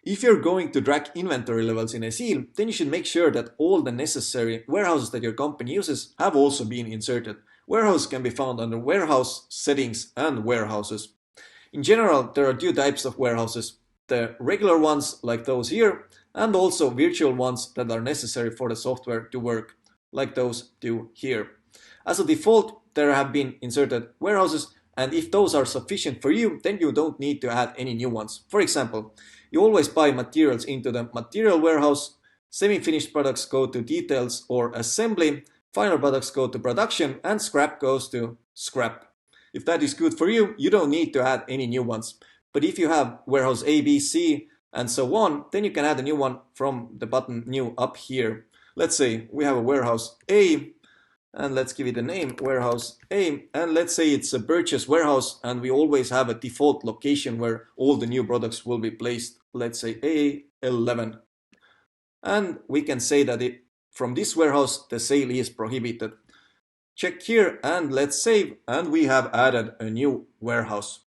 If you're going to track inventory levels in Eziil, then you should make sure that all the necessary warehouses that your company uses have also been inserted. Warehouses can be found under Warehouse, Settings, and Warehouses. In general, there are two types of warehouses. The regular ones, like those here, and also virtual ones that are necessary for the software to work, like those two here. As a default, there have been inserted warehouses, and if those are sufficient for you, then you don't need to add any new ones. For example, you always buy materials into the material warehouse, semi-finished products go to details or assembly, final products go to production, and scrap goes to scrap. If that is good for you, you don't need to add any new ones. But if you have warehouse A, B, C, and so on, then you can add a new one from the button new up here. Let's say we have a warehouse A, and let's give it a name, warehouse A, and let's say it's a purchase warehouse, and we always have a default location where all the new products will be placed. Let's say A11. And we can say that from this warehouse, the sale is prohibited. Check here and let's save, and we have added a new warehouse.